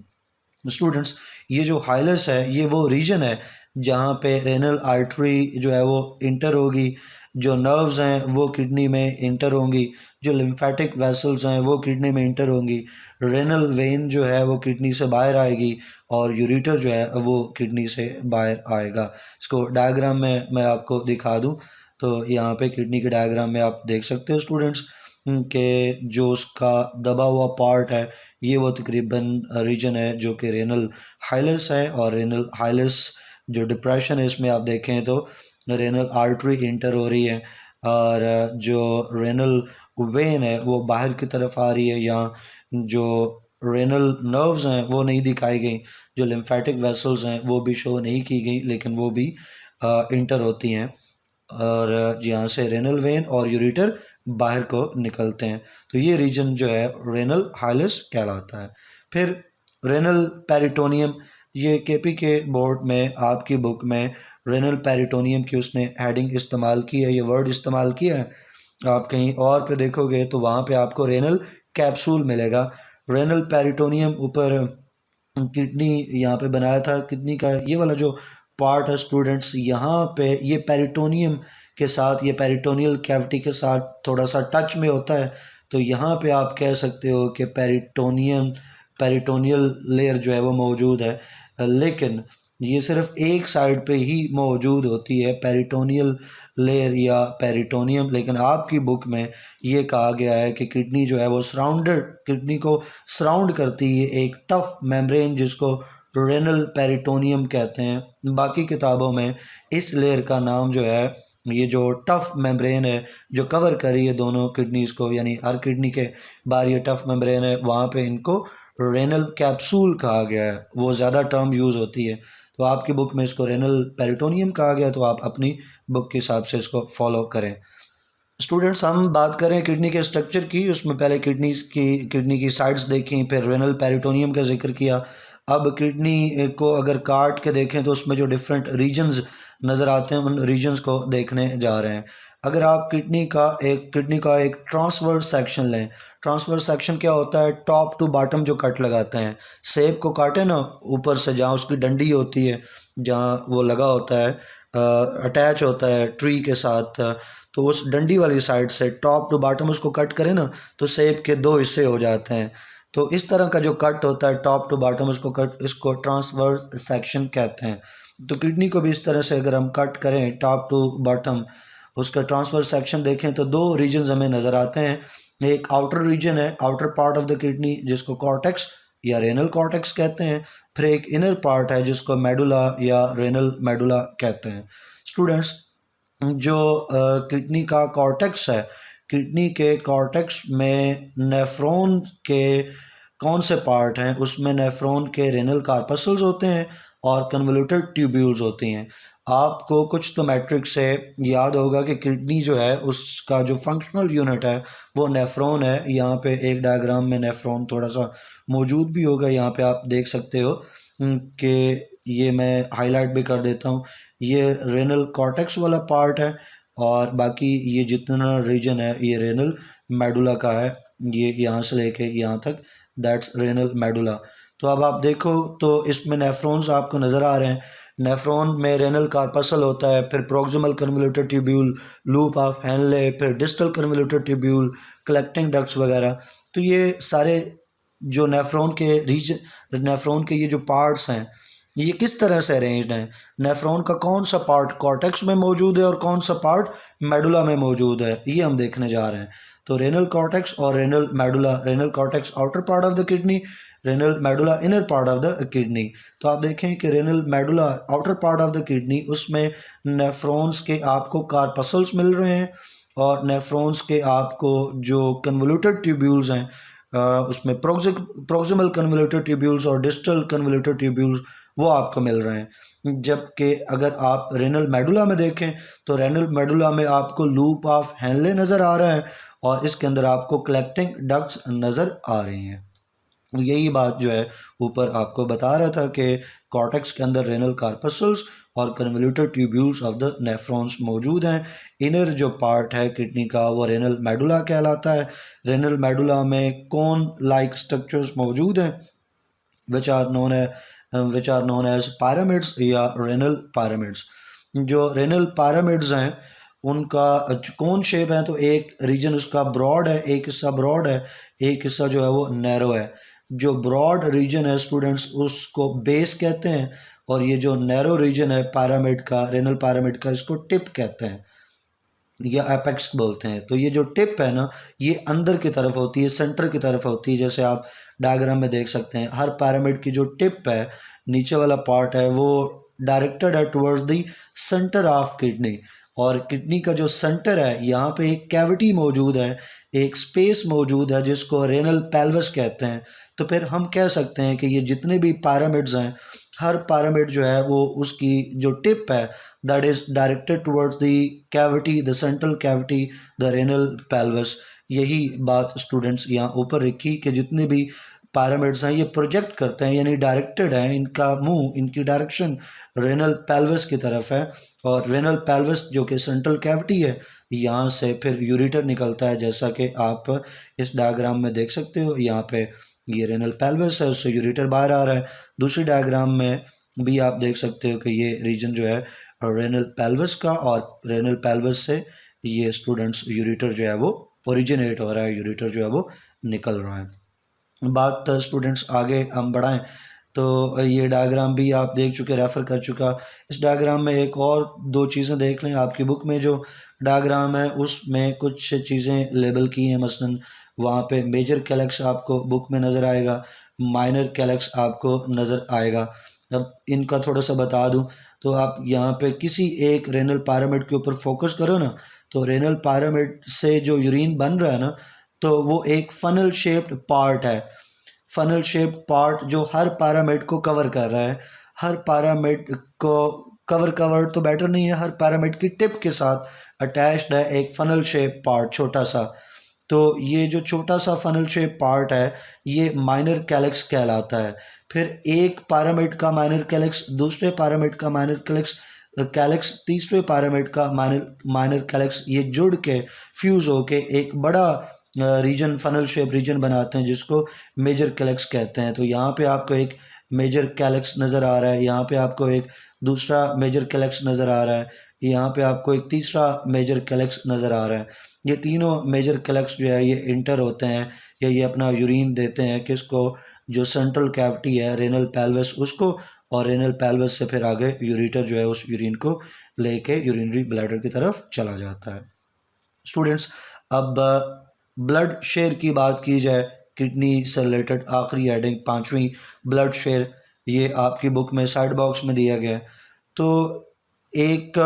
स्टूडेंट्स, ये जो हाइलस है ये वो रीजन है जहाँ पे रेनल आर्टरी जो है वो इंटर होगी, जो नर्व्स हैं वो किडनी में इंटर होंगी, जो लिम्फेटिक वेसल्स हैं वो किडनी में इंटर होंगी, रेनल वेन जो है वो किडनी से बाहर आएगी और यूरेटर जो है वो किडनी से बाहर आएगा। इसको डायग्राम में मैं आपको दिखा दूँ तो यहाँ पे किडनी के डायग्राम में आप देख सकते हो स्टूडेंट्स कि जो उसका दबा हुआ पार्ट है ये वो तकरीबन रीजन है जो कि रेनल हाइलस है। और रेनल हाइलस जो डिप्रेशन है इसमें आप देखें तो रेनल आर्टरी इंटर हो रही है और जो रेनल वेन है वो बाहर की तरफ आ रही है। यहाँ जो रेनल नर्व्स हैं वो नहीं दिखाई गई, जो लिम्फेटिक वेसल्स हैं वो भी शो नहीं की गई, लेकिन वो भी इंटर होती हैं और यहाँ से रेनल वेन और यूरेटर बाहर को निकलते हैं। तो ये रीजन जो है रेनल हाइलस कहलाता है। फिर रेनल पेरिटोनियम, ये केपी के बोर्ड में आपकी बुक में रेनल पेरिटोनियम की उसने हेडिंग इस्तेमाल की है, ये वर्ड इस्तेमाल किया है। आप कहीं और पे देखोगे तो वहाँ पे आपको रेनल कैप्सूल मिलेगा। रेनल पेरिटोनियम ऊपर किडनी यहाँ पे बनाया था, किडनी का ये वाला जो पार्ट है स्टूडेंट्स, यहाँ पे ये पेरिटोनियम के साथ, ये पेरिटोनियल कैविटी के साथ थोड़ा सा टच में होता है। तो यहाँ पे आप कह सकते हो कि पेरिटोनियल लेयर जो है वो मौजूद है, लेकिन ये सिर्फ एक साइड पे ही मौजूद होती है पेरिटोनियल लेयर या पेरिटोनियम। लेकिन आपकी बुक में ये कहा गया है कि किडनी जो है वो सराउंडेड, किडनी को सराउंड करती है एक टफ मेम्ब्रेन जिसको रेनल पेरिटोनियम कहते हैं। बाकी किताबों में इस लेयर का नाम जो है, ये जो टफ मेम्ब्रेन है जो कवर कर रही है दोनों किडनीज़ को, यानी हर किडनी के बाहर ये टफ मेम्ब्रेन है, वहाँ पे इनको रेनल कैप्सूल कहा गया है, वो ज़्यादा टर्म यूज़ होती है। तो आपकी बुक में इसको रेनल पेरिटोनियम कहा गया, तो आप अपनी बुक के हिसाब से इसको फॉलो करें। स्टूडेंट्स, हम बात करें किडनी के स्ट्रक्चर की, उसमें पहले किडनी की साइड्स देखी, फिर रेनल पेरिटोनियम का जिक्र किया। अब किडनी को अगर काट के देखें तो उसमें जो डिफरेंट रीजन्स नज़र आते हैं उन रीजन्स को देखने जा रहे हैं। अगर आप किडनी का एक ट्रांसवर्स सेक्शन लें, ट्रांसवर्स सेक्शन क्या होता है? टॉप टू बॉटम जो कट लगाते हैं, सेब को काटे ना ऊपर से, जहाँ उसकी डंडी होती है, जहाँ वो लगा होता है, अटैच होता है ट्री के साथ, तो उस डंडी वाली साइड से टॉप टू बॉटम उसको कट करें ना तो सेब के दो हिस्से हो जाते हैं। तो इस तरह का जो कट होता है टॉप टू बॉटम, इसको ट्रांसवर्स सेक्शन कहते हैं। तो किडनी को भी इस तरह से अगर हम कट करें टॉप टू बॉटम, उसका ट्रांसवर्स सेक्शन देखें तो दो रीजन्स हमें नज़र आते हैं। एक आउटर रीजन है, outer part of the kidney, जिसको कॉर्टेक्स या रेनल कॉर्टेक्स कहते हैं। फिर एक इनर पार्ट है जिसको मेडुला या रेनल मेडुला कहते हैं। स्टूडेंट्स, जो किडनी का कॉर्टेक्स है, किडनी के कॉर्टेक्स में नेफ्रॉन के कौन से पार्ट हैं? उसमें नेफ्रॉन के रेनल कार्पसल्स होते हैं और कन्वोल्यूटेड ट्यूब्यूल्स होती हैं। आपको कुछ तो मैट्रिक से याद होगा कि किडनी जो है उसका जो फंक्शनल यूनिट है वो नेफ्रॉन है। यहाँ पे एक डायग्राम में नेफ्रॉन थोड़ा सा मौजूद भी होगा, यहाँ पे आप देख सकते हो कि ये मैं हाईलाइट भी कर देता हूँ। ये रेनल कॉर्टेक्स वाला पार्ट है और बाकी ये जितना रीजन है ये रेनल मेडुला का है, ये यहाँ से लेके यहाँ तक, दैट्स रेनल मेडुला। तो अब आप देखो तो इसमें नेफ्रॉन्स आपको नज़र आ रहे हैं। नेफ्रॉन में रेनल कार्पसल होता है, फिर proximal convoluted tubule, loop of Henle, फिर distal convoluted tubule, collecting ducts वगैरह। तो ये सारे जो नेफ्रॉन के ये जो पार्ट्स हैं ये किस तरह से अरेंज्ड हैं? नेफ्रॉन का कौन सा पार्ट कॉर्टेक्स में मौजूद है और कौन सा पार्ट मेडुला में मौजूद है, ये हम देखने जा रहे हैं। तो रेनल कॉर्टेक्स और renal medulla, renal cortex outer part of the kidney, renal medulla inner part of the kidney. तो आप देखें कि renal medulla outer part of the kidney, उसमें नेफ्रॉन्स के आपको कार्पसल्स मिल रहे हैं और नेफ्रॉन्स के आपको जो कन्वोल्यूटेड ट्यूब्यूल्स हैं उसमें प्रोक्सिमल कन्वोल्यूटेड ट्यूब्यूल्स और डिस्टल कन्वोल्यूटेड ट्यूब्यूल्स वो आपको मिल रहे हैं। जबकि अगर आप रेनल मेडुला में देखें तो रेनल मेडुला में आपको लूप ऑफ हेनले नज़र आ रहा है और इसके अंदर आपको कलेक्टिंग डक्ट्स नज़र आ रही हैं। यही बात जो है ऊपर आपको बता रहा था कि कॉर्टेक्स के अंदर रेनल कार्पसल्स और convoluted tubules of the nephrons मौजूद हैं। इनर जो पार्ट है किडनी का वो रेनल मेडुला कहलाता है। रेनल मेडुला में कोन लाइक स्ट्रक्चर्स मौजूद हैं which are known as pyramids या रेनल पैरामिड्स। जो रेनल पैरामिड्स हैं उनका कौन शेप है, तो एक रीजन उसका ब्रॉड है, एक हिस्सा ब्रॉड है, एक हिस्सा जो है वो नैरो है। जो ब्रॉड रीजन है स्टूडेंट्स उसको बेस कहते हैं और ये जो नैरो रीजन है पैरामिड का, रेनल पैरामिड का, इसको टिप कहते हैं या एपेक्स बोलते हैं। तो ये जो टिप है ना ये अंदर की तरफ होती है, सेंटर की तरफ होती है। जैसे आप डायग्राम में देख सकते हैं हर पैरामिड की जो टिप है, नीचे वाला पार्ट है, वो डायरेक्टेड है towards the centre of kidney. और किडनी का जो सेंटर है यहाँ पे एक कैविटी मौजूद है, एक स्पेस मौजूद है जिसको रेनल पेल्विस कहते हैं। तो फिर हम कह सकते हैं कि ये जितने भी पैरामिड्स हैं हर पैरामिड जो है वो उसकी जो टिप है that is directed towards the cavity, the central cavity, the renal pelvis. यही बात स्टूडेंट्स यहाँ ऊपर रखी कि जितने भी पैरामिड्स हैं ये प्रोजेक्ट करते हैं यानी डायरेक्टेड हैं, इनका मुंह, इनकी डायरेक्शन रेनल पेल्विस की तरफ है। और रेनल पेल्विस जो कि सेंट्रल कैविटी है यहाँ से फिर यूरेटर निकलता है, जैसा कि आप इस डायग्राम में देख सकते हो। यहाँ पे ये रेनल पेल्विस है, उससे यूरेटर बाहर आ रहा है। दूसरी डायग्राम में भी आप देख सकते हो कि ये रीजन जो है रेनल पेल्विस का, और रेनल पेल्विस से ये स्टूडेंट्स यूरेटर जो है वो ओरिजिनेट हो रहा है, यूरेटर जो है वो निकल रहा है। बात स्टूडेंट्स आगे हम बढ़ाएं तो ये डायग्राम भी आप देख चुके, रेफ़र कर चुका। इस डायग्राम में एक और दो चीज़ें देख लें। आपकी बुक में जो डायग्राम है उसमें कुछ चीज़ें लेबल की हैं, मसलन वहाँ पे मेजर कैलेक्स आपको बुक में नज़र आएगा, माइनर कैलेक्स आपको नज़र आएगा। अब इनका थोड़ा सा बता दूं तो आप यहाँ पे किसी एक रेनल पैरामिड के ऊपर फोकस करो ना, तो रेनल पैरामिड से जो यूरिन बन रहा है ना तो वो एक फनल शेप्ड पार्ट है। फनल शेप्ड पार्ट जो हर पैरामिड को कवर कर रहा है। हर पैरामिड को कवर तो बेटर नहीं है, हर पैरामिड की टिप के साथ अटैच्ड है एक फनल शेप पार्ट छोटा सा। तो ये जो छोटा सा फनल शेप पार्ट है ये माइनर कैलेक्स कहलाता है। फिर एक पैरामिड का माइनर कैलेक्स, दूसरे पैरामिड का माइनर कैलेक्स, कैलेक्स तीसरे पैरामिड का माइनर कैलेक्स, ये जुड़ के फ्यूज़ होके एक बड़ा रीजन, फनल शेप रीजन बनाते हैं जिसको मेजर कैलेक्स कहते हैं। तो यहाँ पे आपको एक मेजर कैलेक्स नज़र आ रहा है, यहाँ पे आपको एक दूसरा मेजर कैलेक्स नज़र आ रहा है, यहाँ पे आपको एक तीसरा मेजर कैलेक्स नज़र आ रहा है। ये तीनों मेजर कैलेक्स जो है ये इंटर होते हैं या ये अपना यूरिन देते हैं किसको, जो सेंट्रल कैविटी है रेनल पेल्विस उसको, और रेनल पेल्विस से फिर आगे यूरेटर जो है उस यूरिन को लेके यूरिनरी ब्लैडर की तरफ चला जाता है। स्टूडेंट्स अब ब्लड शेयर की बात की जाए, किडनी से रिलेटेड आखिरी हेडिंग पाँचवीं, ब्लड शेयर, ये आपकी बुक में साइड बॉक्स में दिया गया है। तो एक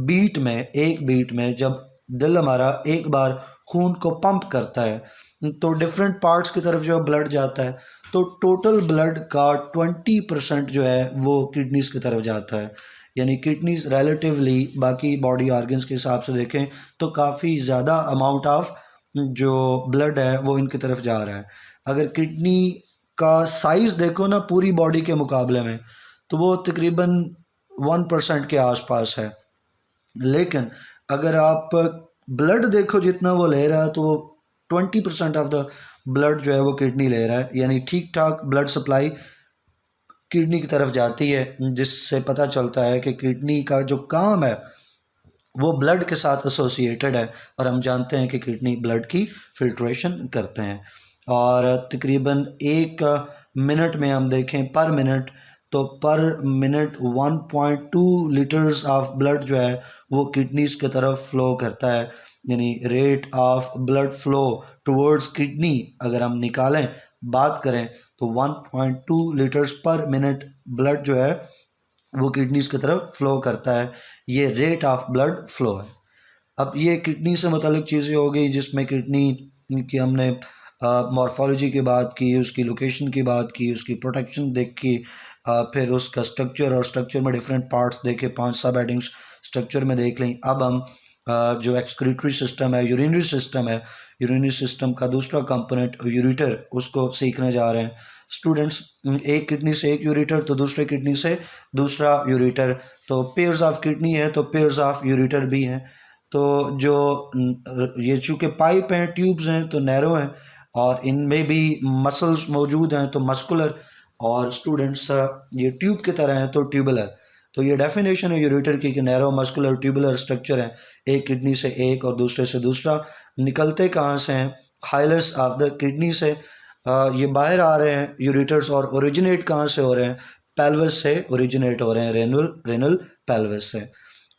बीट में जब दिल हमारा एक बार खून को पंप करता है तो डिफरेंट पार्ट्स की तरफ जो ब्लड जाता है, तो टोटल ब्लड का 20% जो है वो किडनीज़ की तरफ जाता है। यानी किडनीज़ रिलेटिवली बाकी बॉडी ऑर्गन्स के हिसाब से देखें तो काफ़ी ज़्यादा अमाउंट ऑफ जो ब्लड है वो इनकी तरफ जा रहा है। अगर किडनी का साइज़ देखो ना पूरी बॉडी के मुकाबले में तो वो तकरीबन 1% के आसपास है, लेकिन अगर आप ब्लड देखो जितना वो ले रहा है तो वो 20% ऑफ द ब्लड जो है वो किडनी ले रहा है। यानी ठीक ठाक ब्लड सप्लाई किडनी की तरफ जाती है, जिससे पता चलता है कि किडनी का जो काम है वो ब्लड के साथ एसोसिएटेड है। और हम जानते हैं कि किडनी ब्लड की फिल्ट्रेशन करते हैं। और तकरीबन 1 मिनट में हम देखें पर मिनट, तो पर मिनट 1.2 लीटर्स ऑफ ब्लड जो है वो किडनीज़ की तरफ फ़्लो करता है। यानी rate of blood flow towards kidney अगर हम निकालें बात करें तो 1.2 लीटर्स पर मिनट ब्लड जो है वो किडनीज़ की तरफ फ़्लो करता है। ये रेट ऑफ ब्लड फ़्लो है। अब ये किडनी से मुतालिक चीज़ें हो गई जिसमें किडनी की हमने मॉर्फोलॉजी की बात की, उसकी लोकेशन की बात की, उसकी प्रोटेक्शन देखी, फिर उसका स्ट्रक्चर और स्ट्रक्चर में डिफरेंट पार्ट्स देखे, 5 सब हेडिंग्स स्ट्रक्चर में देख लें। अब हम जो एक्सक्रीटरी सिस्टम है, यूरिनरी सिस्टम है, यूरिनरी सिस्टम का दूसरा कंपोनेंट यूरिटर, उसको सीखने जा रहे हैं स्टूडेंट्स। एक किडनी से एक यूरिटर तो दूसरे किडनी से दूसरा यूरिटर, तो पेयर्स ऑफ किडनी है तो पेयर्स ऑफ यूरिटर भी हैं। तो जो ये चूँकि पाइप हैं, ट्यूब्स हैं तो नैरो हैं, और इनमें भी मसल्स मौजूद हैं तो मस्कुलर, और स्टूडेंट्स ये ट्यूब की तरह हैं तो ट्यूबुलर। तो ये डेफिनेशन है यूरेटर की कि नैरो मस्कुलर ट्यूबुलर स्ट्रक्चर है, एक किडनी से एक और दूसरे से दूसरा। निकलते कहाँ से हैं? हाइलस ऑफ द किडनी से ये बाहर आ रहे हैं यूरेटर्स, और ओरिजिनेट कहाँ से हो रहे हैं? पेल्विस से ओरिजिनेट हो रहे हैं, रेनल पेल्विस से।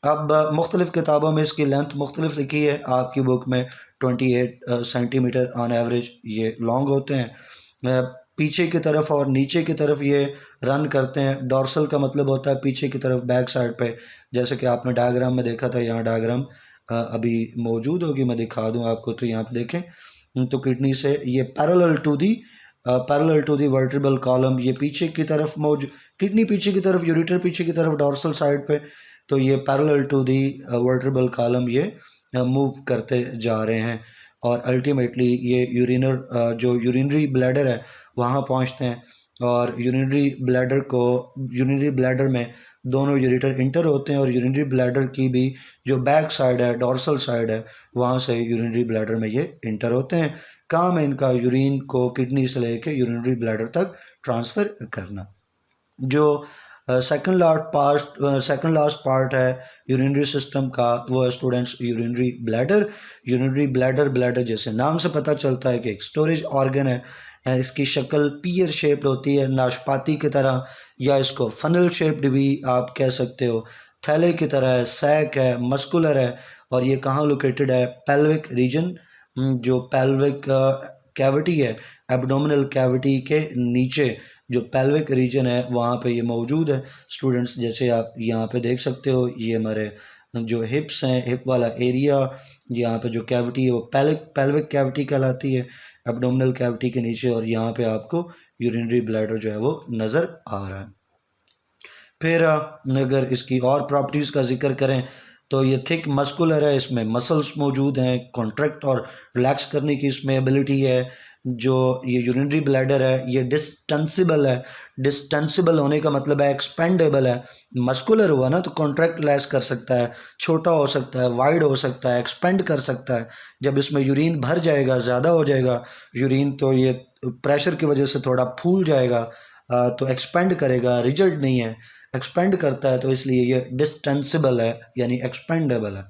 अब मुख्तलिफ़ किताबों में इसकी लेंथ मुख्तलिफ लिखी है, आपकी बुक में 28 सेंटीमीटर ऑन एवरेज ये लॉन्ग होते हैं। पीछे की तरफ और नीचे की तरफ ये रन करते हैं। डॉर्सल का मतलब होता है पीछे की तरफ, बैक साइड पे, जैसे कि आपने डायग्राम में देखा था। यहाँ डायग्राम अभी मौजूद होगी, मैं दिखा दूँ आपको। तो यहाँ पे देखें, तो किडनी से ये parallel to the vertebral column, ये पीछे की तरफ मौजूद, किडनी पीछे की तरफ, यूरेटर पीछे की तरफ डॉर्सल साइड पे, तो ये parallel to the vertebral column ये मूव करते जा रहे हैं, और अल्टीमेटली ये जो यूरिनरी ब्लैडर है वहाँ पहुँचते हैं। और यूरिनरी ब्लैडर में दोनों यूरेटर इंटर होते हैं, और यूरिनरी ब्लैडर की भी जो बैक साइड है, डॉर्सल साइड है, वहाँ से यूरिनरी ब्लैडर में ये इंटर होते हैं। काम है इनका यूरिन को किडनी से लेके यूरिनरी ब्लैडर तक ट्रांसफ़र करना। जो सेकंड लास्ट पार्ट है यूरिनरी सिस्टम का, वो है स्टूडेंट्स यूरिनरी ब्लैडर जैसे नाम से पता चलता है कि एक स्टोरेज ऑर्गन है। इसकी शक्ल पीयर शेप्ड होती है, नाशपाती की तरह, या इसको फनल शेप्ड भी आप कह सकते हो, थैले की तरह है, सैक है, मस्कुलर है। और ये कहाँ लोकेटेड है? पेल्विक रीजन, जो पेल्विक कैविटी है, एब्डोमिनल कैविटी के नीचे जो पेल्विक रीजन है वहाँ पे ये मौजूद है स्टूडेंट्स। जैसे आप यहाँ पे देख सकते हो, ये हमारे जो हिप्स हैं, हिप वाला एरिया, यहाँ पे जो कैविटी है वो पेल्विक कैविटी कहलाती है, एब्डोमिनल कैविटी के नीचे। और यहाँ पे आपको यूरिनरी ब्लैडर जो है वो नज़र आ रहा है। फिर अगर इसकी और प्रॉपर्टीज़ का जिक्र करें तो ये थिक मस्कुलर है, इसमें मसल्स मौजूद हैं, कॉन्ट्रैक्ट और रिलैक्स करने की इसमें एबिलिटी है। जो ये यूरिनरी ब्लैडर है ये डिस्टेंसिबल है। डिस्टेंसिबल होने का मतलब है एक्सपेंडेबल है। मस्कुलर हुआ ना तो कॉन्ट्रैक्ट लेस कर सकता है, छोटा हो सकता है, वाइड हो सकता है, एक्सपेंड कर सकता है। जब इसमें यूरिन भर जाएगा, ज़्यादा हो जाएगा यूरिन, तो ये प्रेशर की वजह से थोड़ा फूल जाएगा, तो एक्सपेंड करेगा, रिजल्ट नहीं है, एक्सपेंड करता है, तो इसलिए ये डिस्टेंसिबल है यानी एक्सपेंडेबल है।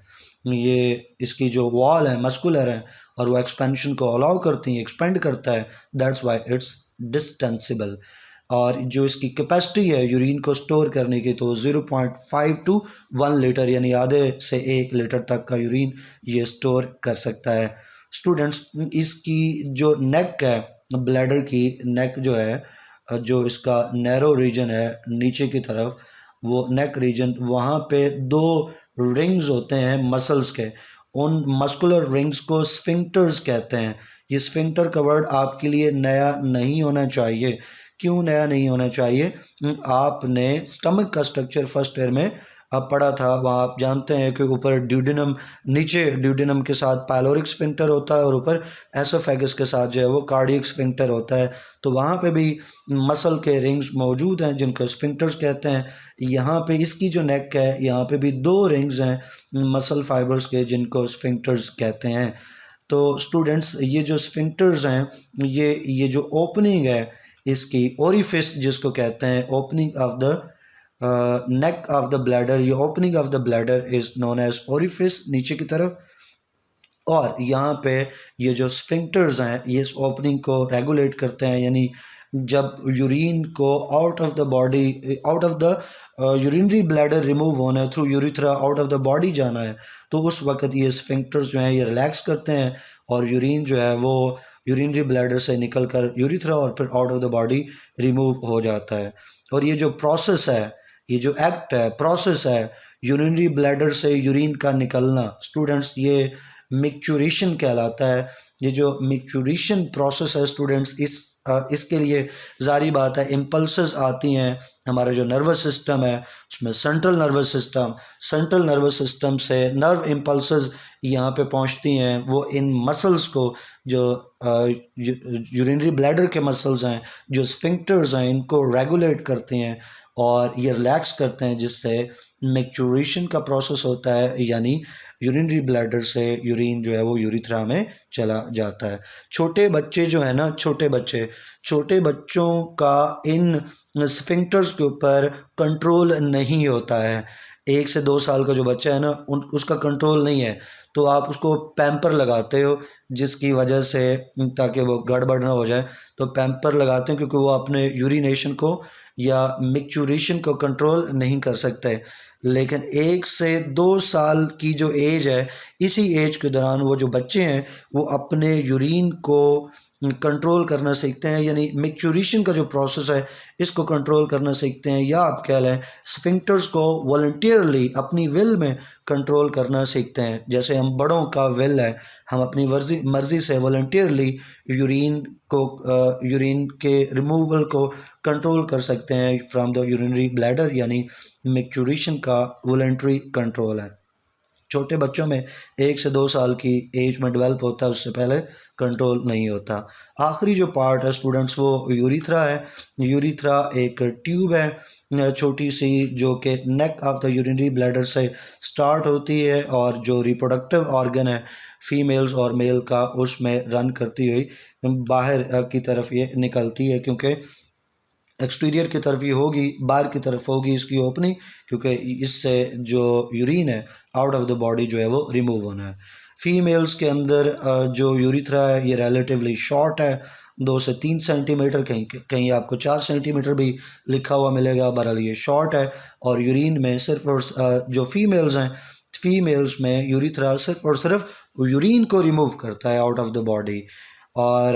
ये इसकी जो वॉल है मस्कुलर है और वो एक्सपेंशन को अलाउ करती है, एक्सपेंड करता है, दैट्स वाई इट्स डिस्टेंसिबल। और जो इसकी कैपेसिटी है यूरिन को स्टोर करने की, तो 0.5 to 1 लीटर यानी आधे से 1 लीटर तक का यूरिन ये स्टोर कर सकता है। स्टूडेंट्स, इसकी जो नेक है, ब्लैडर की नेक जो है, जो इसका नैरो रीजन है नीचे की तरफ, वो नेक रीजन, वहाँ पे 2 रिंग्स होते हैं मसल्स के। उन मस्कुलर रिंग्स को स्फिंक्टर्स कहते हैं। ये स्फिंक्टर का वर्ड आपके लिए नया नहीं होना चाहिए। क्यों नया नहीं होना चाहिए? आपने स्टमक का स्ट्रक्चर फर्स्ट ईयर में पढ़ा था, वहाँ आप जानते हैं कि ऊपर ड्यूडेनम, नीचे ड्यूडेनम के साथ पायलोरिक स्फिंक्टर होता है, और ऊपर एसोफेगस के साथ जो है वो कार्डियक स्फिंक्टर होता है। तो वहाँ पे भी मसल के रिंग्स मौजूद हैं जिनको स्फिंक्टर्स कहते हैं। यहाँ पे इसकी जो नेक है, यहाँ पे भी 2 रिंग्स हैं मसल फाइबर्स के जिनको स्फिंक्टर्स कहते हैं। तो स्टूडेंट्स, ये जो स्फिंक्टर्स हैं, ये जो ओपनिंग है इसकी, ओरिफिस जिसको कहते हैं, opening of the neck of the bladder, ये opening of the bladder is known as orifice नीचे की तरफ। और यहाँ पे ये जो स्फिंक्टर्स हैं ये इस ओपनिंग को रेगुलेट करते हैं, यानी जब यूरिन को out of the body, out of the urinary bladder remove होना है, through urethra out of the body जाना है, तो उस वक्त ये स्फिंक्टर्स जो हैं ये रिलैक्स करते हैं, और यूरिन जो है वो यूरिनरी ब्लैडर से निकल कर यूरिथ्रा और फिर out of the body remove हो जाता है। और ये जो प्रोसेस है, ये जो एक्ट है, प्रोसेस है यूरिनरी ब्लैडर से यूरिन का निकलना, स्टूडेंट्स, ये मिक्चुरेशन कहलाता है। ये जो मिक्चुरेशन प्रोसेस है स्टूडेंट्स, इसके लिए जारी बात है इम्पल्सेस आती हैं। हमारा जो नर्वस सिस्टम है उसमें सेंट्रल नर्वस सिस्टम से नर्व इम्पल्सेस यहाँ पे पहुँचती हैं। वो इन मसल्स को, जो यूरिनरी ब्लैडर के मसल्स हैं, जो स्फिंक्टर्स हैं, इनको रेगुलेट करते हैं और ये रिलैक्स करते हैं, जिससे मैच्योरेशन का प्रोसेस होता है, यानी यूरिनरी ब्लैडर से यूरिन जो है वो यूरिथ्रा में चला जाता है। छोटे बच्चे जो है ना, छोटे बच्चों का इन स्फिंक्टर्स के ऊपर कंट्रोल नहीं होता है। 1 से 2 साल का जो बच्चा है ना, उसका कंट्रोल नहीं है, तो आप उसको पैम्पर लगाते हो, जिसकी वजह से ताकि वो गड़बड़ ना हो जाए, तो पैम्पर लगाते हैं क्योंकि वो अपने यूरिनेशन को या मिक्चुरेशन को कंट्रोल नहीं कर सकते। लेकिन 1 से 2 साल की जो एज है, इसी एज के दौरान वो जो बच्चे हैं वो अपने यूरिन को कंट्रोल करना सीखते हैं, यानी मिक्चुरेशन का जो प्रोसेस है इसको कंट्रोल करना सीखते हैं, या आप कह लें स्फिंक्टर्स को वॉलंटियरली अपनी विल में कंट्रोल करना सीखते हैं। जैसे हम बड़ों का विल है, हम अपनी मर्ज़ी से वॉलंटियरली यूरिन के रिमूवल को कंट्रोल कर सकते हैं फ्रॉम द यूरिनरी ब्लैडर, यानी मैच्योरेशन का वॉलंटरी कंट्रोल है। छोटे बच्चों में 1 से 2 साल की एज में डेवलप होता है, उससे पहले कंट्रोल नहीं होता। आखिरी जो पार्ट है स्टूडेंट्स वो यूरिथ्रा है। यूरिथ्रा एक ट्यूब है छोटी सी, जो कि नेक ऑफ द यूरिनरी ब्लैडर से स्टार्ट होती है और जो रिप्रोडक्टिव ऑर्गन है फीमेल्स और मेल का, उसमें रन करती हुई बाहर की तरफ ये निकलती है, क्योंकि एक्सटीरियर की तरफ ये होगी, बाहर की तरफ होगी इसकी ओपनिंग, क्योंकि इससे जो यूरिन है आउट ऑफ द बॉडी जो है वो रिमूव होना है। फीमेल्स के अंदर जो यूरिथ्रा है ये रिलेटिवली शॉर्ट है, 2 से 3 सेंटीमीटर, कहीं आपको 4 सेंटीमीटर भी लिखा हुआ मिलेगा, बहरहाल ये शॉर्ट है। और यूरिन में सिर्फ और जो फीमेल्स में यूरिथ्रा सिर्फ और सिर्फ यूरिन को रिमूव करता है आउट ऑफ द बॉडी। और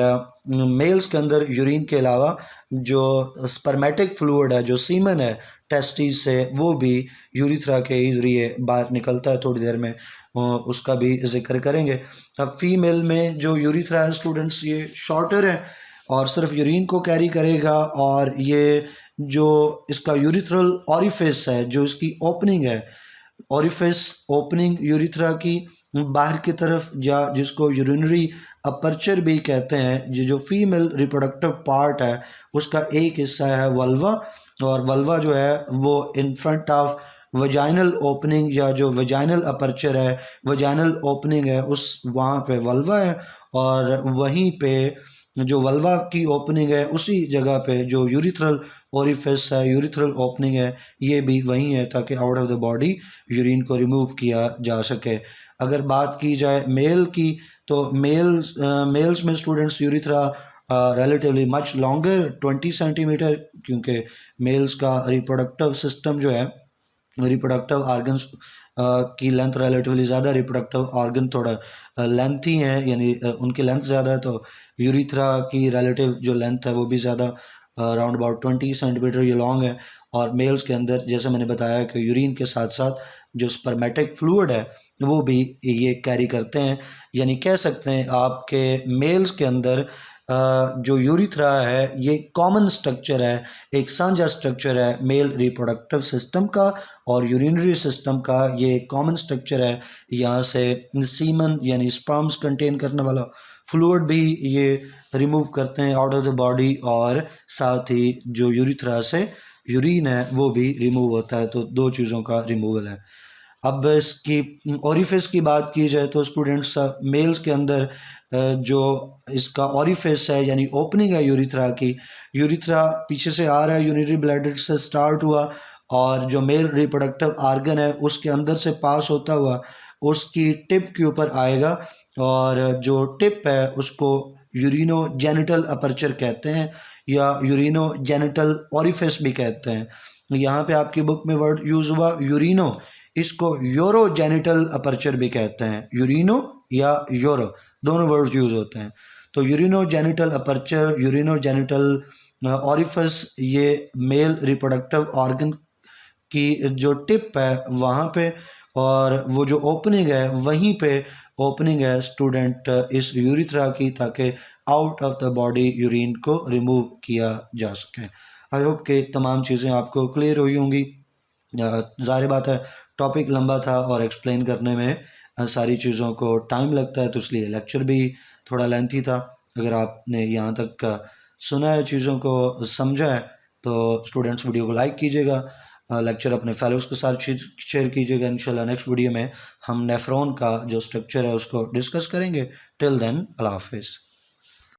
मेल्स के अंदर यूरिन के अलावा जो स्पर्मेटिक फ्लूइड है, जो सीमन है टेस्टिस से, वो भी यूरिथ्रा के ज़रिए बाहर निकलता है। थोड़ी देर में उसका भी जिक्र करेंगे। अब फीमेल में जो यूरिथ्रा है स्टूडेंट्स ये शॉर्टर है और सिर्फ यूरिन को कैरी करेगा, और ये जो इसका यूरिथ्रल ऑरिफिस है, जो इसकी ओपनिंग है, ओरिफिस ओपनिंग यूरिथ्रा की बाहर की तरफ, या जिसको यूरिनरी अपर्चर भी कहते हैं, जो फीमेल रिप्रोडक्टिव पार्ट है उसका एक हिस्सा है वल्वा, और वल्वा जो है वो in front of vaginal opening, या जो वजाइनल अपर्चर है, वजाइनल ओपनिंग है, उस वहाँ पे वल्वा है, और वहीं पे जो वल्वा की ओपनिंग है उसी जगह पे जो यूरिथ्रल ओरिफिस है, यूरिथ्रल ओपनिंग है, ये भी वहीं है, ताकि out of the body urine को रिमूव किया जा सके। अगर बात की जाए मेल की, तो मेल्स में students urethra relatively much longer 20 centimetre, क्योंकि मेल्स का रिप्रोडक्टिव सिस्टम जो है, रिप्रोडक्टिव आर्गन्स की लेंथ रिलेटिवली ज़्यादा, रिप्रोडक्टिव ऑर्गन थोड़ा लेंथी हैं, यानी उनकी लेंथ ज़्यादा है, तो यूरिथ्रा की रिलेटिव जो लेंथ है वो भी ज़्यादा, अराउंड अबाउट 20 सेंटीमीटर ये लॉन्ग है। और मेल्स के अंदर जैसे मैंने बताया कि यूरिन के साथ साथ जो स्पर्मेटिक फ्लूइड है वो भी ये कैरी करते हैं, यानी कह सकते हैं आपके मेल्स के अंदर जो यूरिथ्रा है ये कॉमन स्ट्रक्चर है, एक साझा स्ट्रक्चर है मेल रिप्रोडक्टिव सिस्टम का और यूरिनरी सिस्टम का, ये कॉमन स्ट्रक्चर है। यहाँ से सीमन यानी स्पर्म्स कंटेन करने वाला फ्लूइड भी ये रिमूव करते हैं आउट ऑफ द बॉडी, और साथ ही जो यूरिथ्रा से यूरिन है वो भी रिमूव होता है, तो 2 चीज़ों का रिमूवल है। अब इसकी ओरिफिस की बात की जाए तो स्टूडेंट्स मेल्स के अंदर जो इसका ओरिफिस है यानी ओपनिंग है यूरिथ्रा की, यूरिथ्रा पीछे से आ रहा है, यूरिनरी ब्लैडर से स्टार्ट हुआ और जो मेल रिप्रोडक्टिव आर्गन है उसके अंदर से पास होता हुआ उसकी टिप के ऊपर आएगा, और जो टिप है उसको यूरिनो जेनिटल अपर्चर कहते हैं या यूरिनो जेनिटल ओरिफिस भी कहते हैं। यहाँ पे आपकी बुक में वर्ड यूज़ हुआ यूरिनो, इसको यूरो जेनिटल अपर्चर भी कहते हैं, यूरिनो या यूरो दोनों वर्ड्स यूज़ होते हैं। तो यूरिनो जेनिटल अपर्चर, यूरिनो जेनिटल ओरिफिस, ये मेल रिप्रोडक्टिव ऑर्गन की जो टिप है वहाँ पे और वो जो ओपनिंग है वहीं पे ओपनिंग है स्टूडेंट इस यूरिथ्रा की, ताकि out of the body urine को रिमूव किया जा सके। आई होप कि तमाम चीज़ें आपको क्लियर हुई होंगी। ज़ाहिर बात है टॉपिक लंबा था और एक्सप्लेन करने में सारी चीज़ों को टाइम लगता है, तो इसलिए लेक्चर भी थोड़ा लेंथी था। अगर आपने यहाँ तक का सुना है, चीज़ों को समझा है, तो स्टूडेंट्स वीडियो को लाइक कीजिएगा, लेक्चर अपने फेलोज़ के साथ शेयर कीजिएगा। इंशाल्लाह नेक्स्ट वीडियो में हम नेफ्रॉन का जो स्ट्रक्चर है उसको डिस्कस करेंगे। टिल देन अल्लाह हाफिज़।